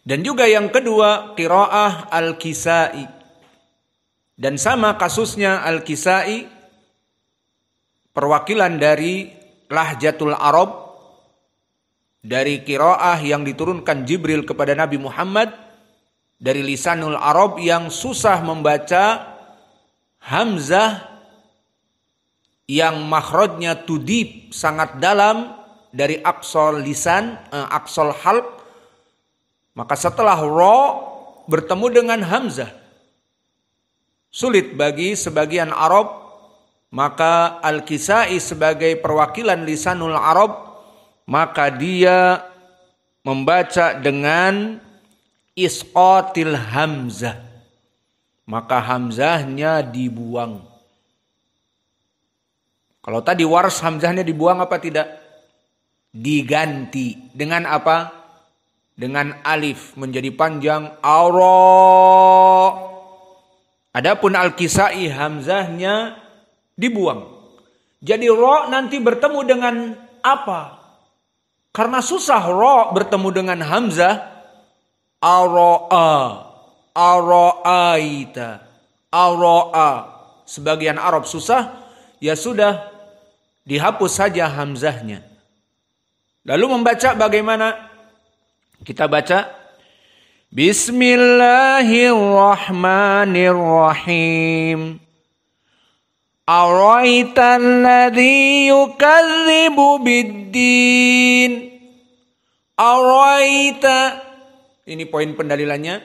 Dan juga yang kedua, qiraah Al-Kisai. Dan sama kasusnya Al-Kisai, perwakilan dari Lahjatul Arab, dari qiraah yang diturunkan Jibril kepada Nabi Muhammad, dari lisanul Arab yang susah membaca hamzah yang makhrajnya tudib, sangat dalam dari aqsal lisan, aqsal halq. Maka setelah ra bertemu dengan hamzah, sulit bagi sebagian Arab, maka Al-Kisai sebagai perwakilan lisanul Arab, maka dia membaca dengan isqatil hamzah. Maka hamzahnya dibuang. Kalau tadi Wars hamzahnya dibuang apa tidak? Diganti dengan apa? Dengan alif menjadi panjang ara. Adapun Al-Kisai hamzahnya dibuang. Jadi ra nanti bertemu dengan apa? Karena susah ra bertemu dengan hamzah. Ara'a, ara'aita, ara'a. Sebagian Arab susah, ya sudah dihapus saja hamzahnya. Lalu membaca bagaimana? Kita baca Bismillahirrahmanirrahim. Ara'aital ladzi yukadzibu biddin. Ara'aita, ini poin pendalilannya.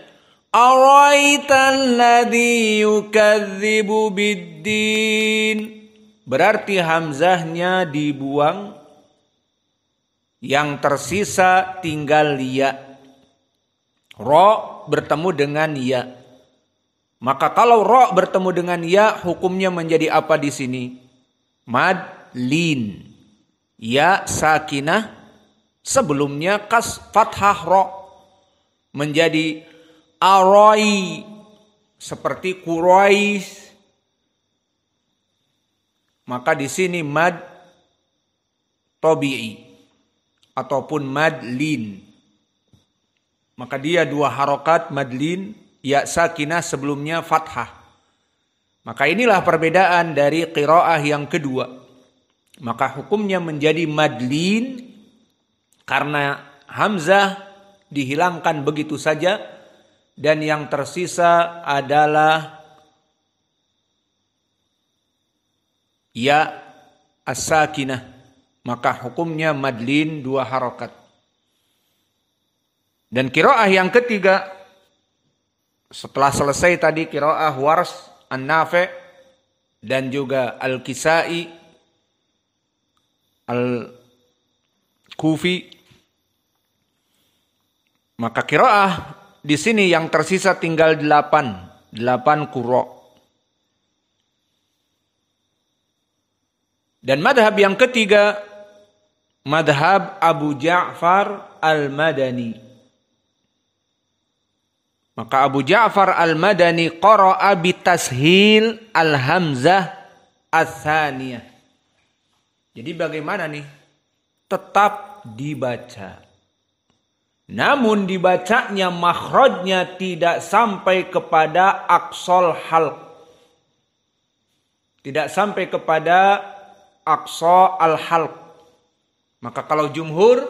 Ara'aital ladzi yukadzibu biddin. Berarti hamzahnya dibuang, yang tersisa tinggal ya. Ra bertemu dengan ya. Maka kalau ra bertemu dengan ya, hukumnya menjadi apa di sini? Mad lin. Ya sakinah, sebelumnya kas fathah ra, menjadi arai, seperti Quraisy. Maka di sini mad tabi'i ataupun mad lin. Maka dia dua harokat mad lin, ya sakinah sebelumnya fathah. Maka inilah perbedaan dari qiraah yang kedua. Maka hukumnya menjadi mad lin karena hamzah dihilangkan begitu saja, dan yang tersisa adalah ya as-sakinah. Maka hukumnya madlin dua harokat. Dan qiraah yang ketiga, setelah selesai tadi qiraah Wars, An-Nafi' dan juga Al-Kisai, Al-Kufi, maka qiraah di sini yang tersisa tinggal 8 qura'. Dan madhab yang ketiga, madhab Abu Ja'far Al-Madani. Maka Abu Ja'far Al-Madani qara'a bitashil al-hamzah ats-tsaniyah. Jadi bagaimana nih? Tetap dibaca. Namun dibacanya makhrajnya tidak sampai kepada aqsal halq. Tidak sampai kepada aqsa al-halq. Maka kalau jumhur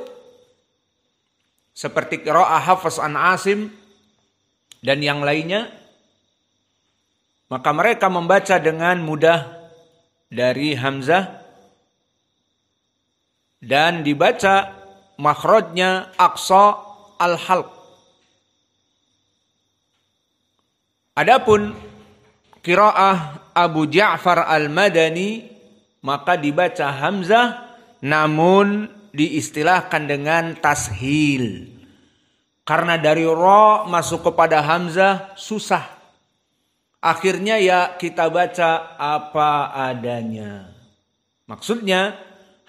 seperti qiraah Hafs an Asim dan yang lainnya, maka mereka membaca dengan mudah dari hamzah dan dibaca makhrajnya aqsa al-halq. Adapun qiraah Abu Ja'far Al-Madani, maka dibaca hamzah namun diistilahkan dengan tashil. Karena dari ra masuk kepada hamzah susah. Akhirnya ya kita baca apa adanya. Maksudnya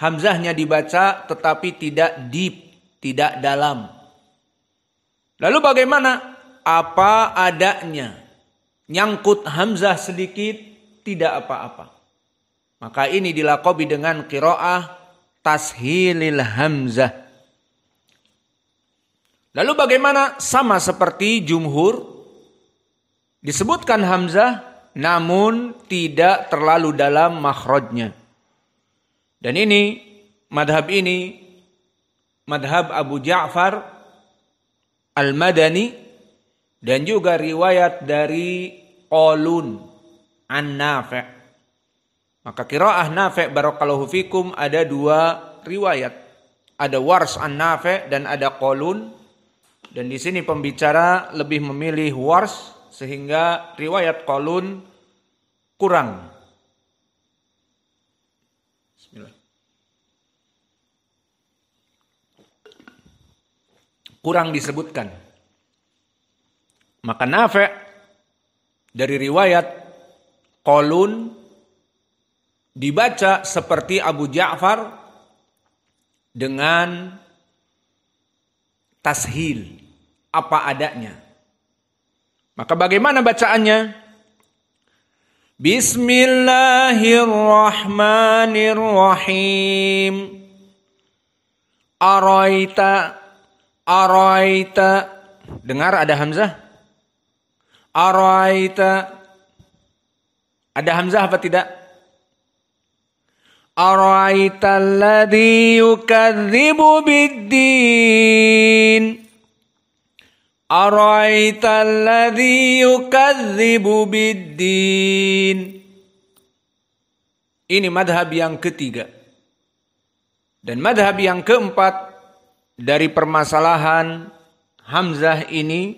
hamzahnya dibaca tetapi tidak deep, tidak dalam. Lalu bagaimana? Apa adanya. Nyangkut hamzah sedikit, tidak apa-apa. Maka ini dilaqabi dengan qiraah tashilil hamzah. Lalu bagaimana? Sama seperti jumhur, disebutkan hamzah namun tidak terlalu dalam makhrajnya. Dan ini madhab Abu Ja'far Al-Madani dan juga riwayat dari Qalun an Nafi'. Maka qiraah Nafi' barakallahu fikum ada dua riwayat. Ada Wars an Nafi' dan ada Qalun. Dan di sini pembicara lebih memilih Wars sehingga riwayat Qalun kurang. Bismillah. Kurang disebutkan. Maka Nafi' dari riwayat Qalun dibaca seperti Abu Ja'far dengan tashil, apa adanya. Maka bagaimana bacaannya? Bismillahirrahmanirrahim. Araita. Dengar ada hamzah? Araita. Ada hamzah apa tidak? Araita alladhi yukadzibu biddin. Araita alladhi yukadzibu biddin. Ini madhab yang ketiga. Dan madhab yang keempat dari permasalahan hamzah ini,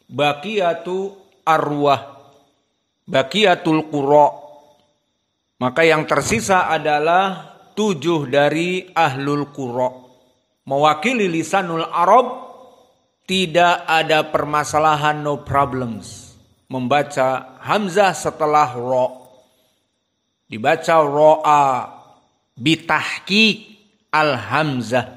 baqiyatu arwah, baqiyatul qura. Maka yang tersisa adalah 7 dari ahlul qura. Mewakili lisanul Arab, tidak ada permasalahan, no problems. Membaca hamzah setelah ro. Dibaca ro'a bitahqiq al-hamzah.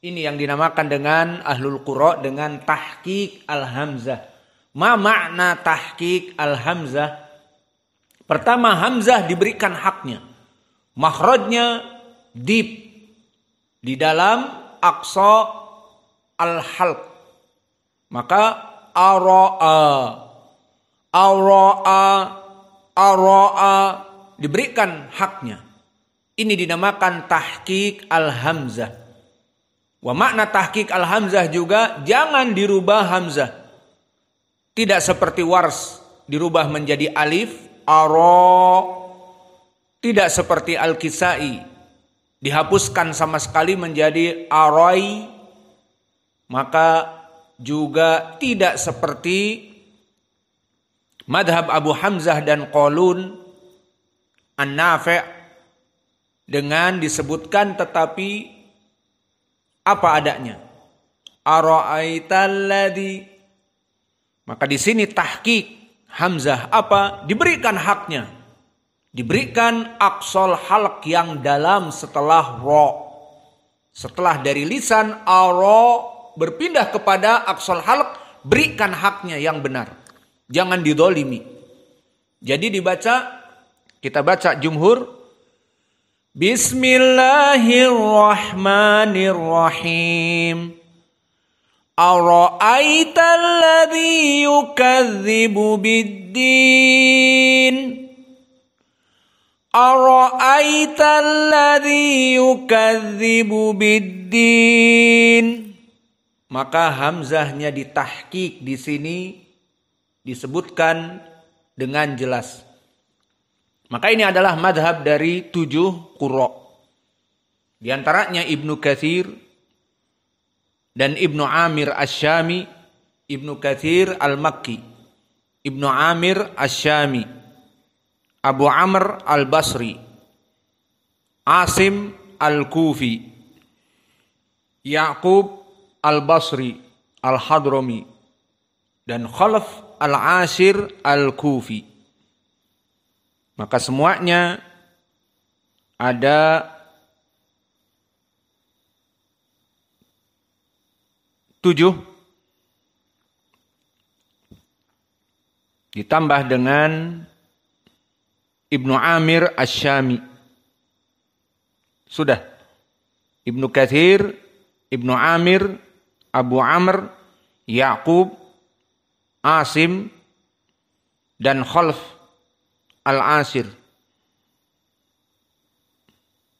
Ini yang dinamakan dengan ahlul qura dengan tahqiq al-hamzah. Ma makna tahqiq al-hamzah? Pertama, hamzah diberikan haknya. Makhrajnya deep. Di dalam aqsa al-halq. Maka ara'a diberikan haknya. Ini dinamakan tahqiq al-hamzah. Wa makna tahqiq al-hamzah juga jangan dirubah hamzah. Tidak seperti Wars dirubah menjadi alif, tidak seperti Al-Kisai dihapuskan sama sekali menjadi arai. Maka juga tidak seperti madhab Abu Hamzah dan Qalun an-Nafi' dengan disebutkan tetapi apa adanya. Ara'aital ladzi. Maka di sini tahqiq hamzah apa? Diberikan haknya. Diberikan aqsal halq yang dalam setelah ro. Setelah dari lisan ara berpindah kepada aqsal halq, berikan haknya yang benar. Jangan didolimi. Jadi dibaca, kita baca jumhur. Bismillahirrahmanirrahim. Ara'aital ladzi yukadzibu biddin. Ara'aital ladzi yukadzibu biddin. Maka hamzahnya ditahqiq di sini disebutkan dengan jelas. Maka ini adalah madhab dari 7 qurra. Di antaranya Ibnu Katsir dan Ibnu Amir Asy-Syami, Ibnu Katsir Al-Makki, Ibnu Amir Asy-Syami, Abu Amr Al-Basri, Asim Al-Kufi, Ya'qub Al-Basri Al-Hadrami, dan Khalaf Al-Ashir Al-Kufi. Maka semuanya ada 7 ditambah dengan Ibnu Amir Asy-Syami. Sudah. Ibnu Katsir, Ibnu Amir, Abu Amr, Ya'qub, Asim, dan Khalf Al-Ashir.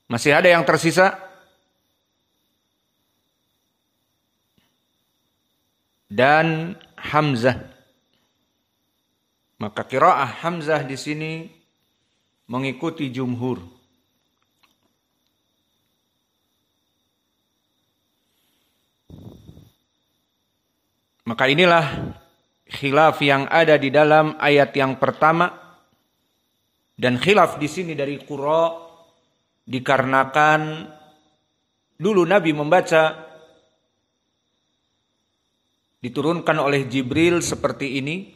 Masih ada yang tersisa? Dan Hamzah. Maka qiraah Hamzah di sini mengikuti jumhur. Maka inilah khilaf yang ada di dalam ayat yang pertama, dan khilaf di sini dari qurra dikarenakan dulu Nabi membaca diturunkan oleh Jibril seperti ini,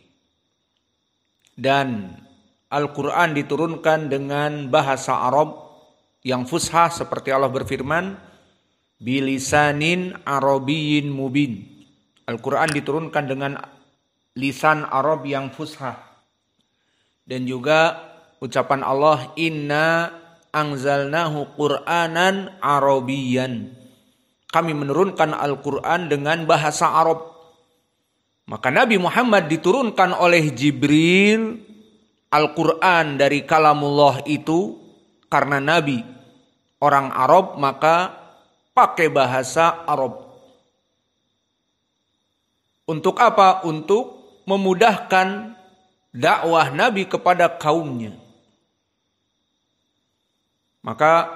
dan Al-Quran diturunkan dengan bahasa Arab yang fushah seperti Allah berfirman, bilisanin arabiyyin mubin. Al-Quran diturunkan dengan lisan Arab yang fushah. Dan juga ucapan Allah, inna anzalnahu Qur'anan arabiyyan. Kami menurunkan Al-Quran dengan bahasa Arab. Maka Nabi Muhammad diturunkan oleh Jibril Al-Quran dari kalamullah itu, karena Nabi orang Arab maka pakai bahasa Arab. Untuk apa? Untuk memudahkan dakwah Nabi kepada kaumnya. Maka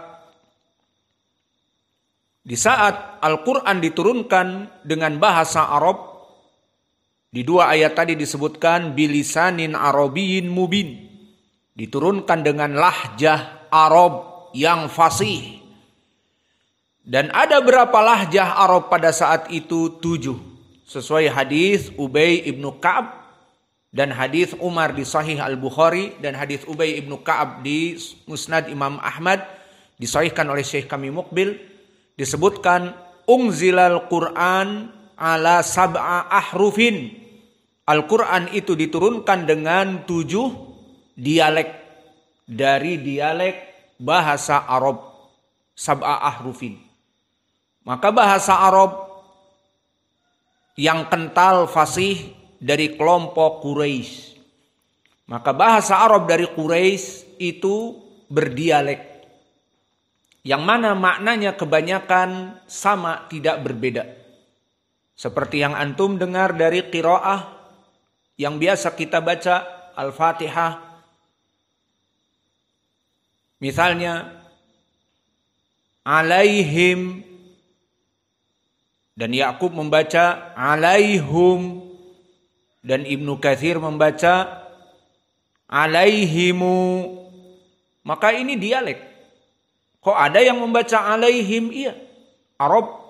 di saat Al-Quran diturunkan dengan bahasa Arab, di dua ayat tadi disebutkan bilisanin arabiyyin mubin, diturunkan dengan lahjah Arab yang fasih. Dan ada berapa lahjah Arab pada saat itu? 7. Sesuai hadis Ubay ibnu Ka'ab dan hadis Umar di Sahih Al-Bukhari dan hadis Ubay ibnu Ka'ab di Musnad Imam Ahmad, disahihkan oleh Syekh kami Muqbil, disebutkan unzilal Qur'an ala sab'a ahrufin. Al-Quran itu diturunkan dengan 7 dialek dari dialek bahasa Arab, sab'a ahrufin. Maka bahasa Arab yang kental fasih dari kelompok Quraisy. Maka bahasa Arab dari Quraisy itu berdialek, yang mana maknanya kebanyakan sama, tidak berbeda. Seperti yang antum dengar dari qiraah yang biasa kita baca Al-Fatihah. Misalnya alaihim, dan Ya'qub membaca alaihum, dan Ibnu Katsir membaca alaihimu. Maka ini dialek. Kok ada yang membaca alaihim? Iya. Arab.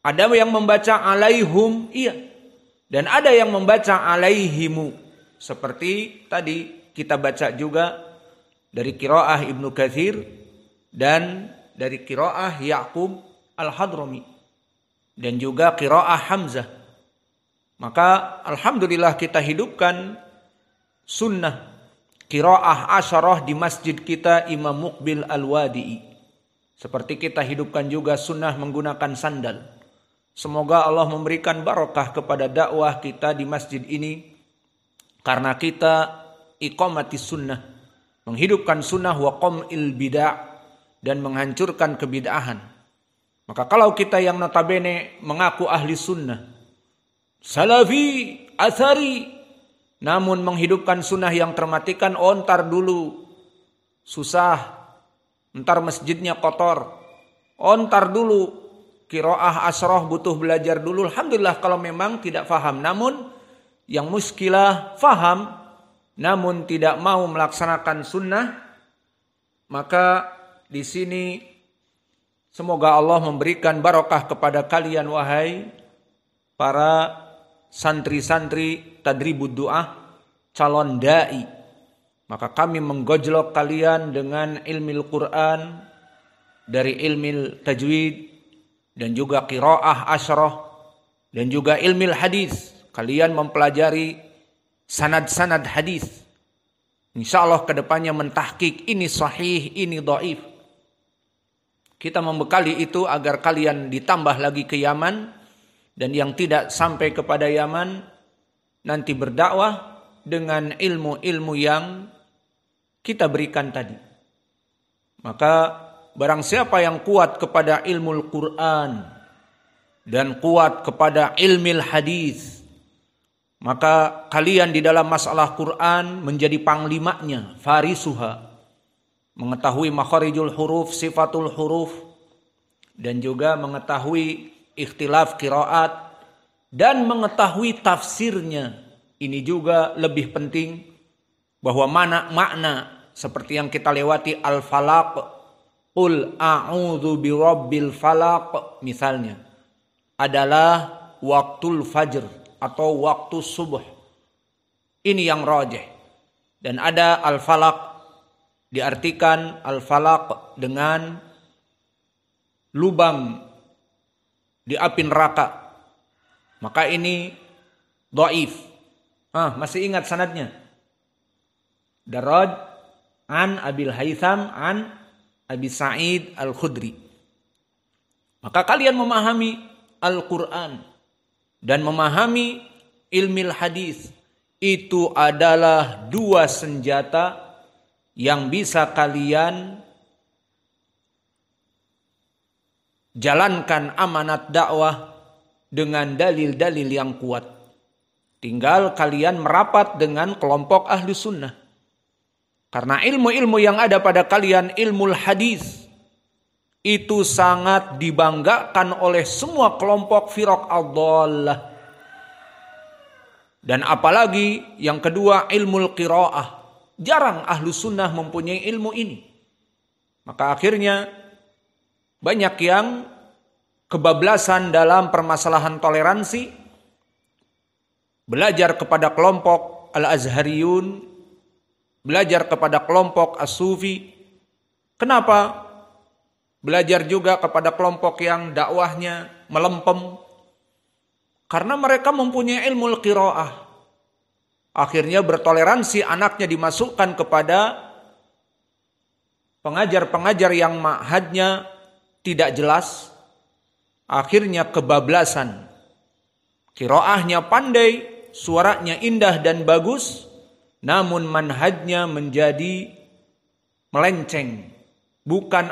Ada yang membaca alaihum? Iya. Dan ada yang membaca alaihimu. Seperti tadi kita baca juga dari qiraah Ibnu Katsir dan dari qiraah Ya'qub Al-Hadrami, dan juga qiraah Hamzah. Maka alhamdulillah kita hidupkan sunnah qiraah asyarah di masjid kita Imam Muqbil Al-Wadi'i. Seperti kita hidupkan juga sunnah menggunakan sandal. Semoga Allah memberikan barakah kepada dakwah kita di masjid ini, karena kita iqamati sunnah, menghidupkan sunnah wa qam'il bid'ah, dan menghancurkan kebid'ahan. Maka kalau kita yang notabene mengaku ahli sunnah, salafi, athari, namun menghidupkan sunnah yang termatikan, oh ntar dulu, susah, ntar masjidnya kotor, oh ntar dulu, qiraah asyarah butuh belajar dulu. Alhamdulillah kalau memang tidak faham. Namun yang muskilah faham, namun tidak mau melaksanakan sunnah, maka di sini semoga Allah memberikan barakah kepada kalian wahai para santri-santri tadribud du'ah, calon da'i. Maka kami menggojlok kalian dengan ilmu Quran, dari ilmu tajwid, dan juga qiraah asyarah, dan juga ilmu hadis. Kalian mempelajari sanad-sanad hadis. Insyaallah kedepannya mentahqiq ini sahih, ini dhaif. Kita membekali itu agar kalian ditambah lagi keyaman dan yang tidak sampai kepada Yaman nanti berdakwah dengan ilmu-ilmu yang kita berikan tadi. Maka barang siapa yang kuat kepada ilmu Al-Quran dan kuat kepada ilmu hadis, maka kalian di dalam masalah Quran menjadi panglimanya, farisuha, mengetahui makharijul huruf, sifatul huruf, dan juga mengetahui ikhtilaf qiraat dan mengetahui tafsirnya. Ini juga lebih penting, bahwa makna seperti yang kita lewati al-falaq, qul a'udzu birabbil falaq misalnya, adalah waktul fajr atau waktu subuh. Ini yang rajih. Dan ada al-falaq, diartikan al-falaq dengan lubang di api neraka. Maka ini dhaif. Masih ingat sanadnya? Daraj an Abil Haytham an Abi Sa'id Al-Khudri. Maka kalian memahami Al-Quran dan memahami ilmu hadis, itu adalah dua senjata yang bisa kalian jalankan amanat dakwah dengan dalil-dalil yang kuat. Tinggal kalian merapat dengan kelompok ahli sunnah. Karena ilmu-ilmu yang ada pada kalian, ilmu hadis, itu sangat dibanggakan oleh semua kelompok firaq ad-dhallah. Dan apalagi yang kedua, ilmu qiraah. Jarang ahlu sunnah mempunyai ilmu ini. Maka akhirnya banyak yang kebablasan dalam permasalahan toleransi, belajar kepada kelompok al-azhariyun, belajar kepada kelompok as-sufi. Kenapa? Belajar juga kepada kelompok yang dakwahnya melempem. Karena mereka mempunyai ilmu qiraah. Akhirnya bertoleransi, anaknya dimasukkan kepada pengajar-pengajar yang ma'hadnya tidak jelas. Akhirnya kebablasan. Qiraahnya pandai, suaranya indah dan bagus, namun manhajnya menjadi melenceng. Bukan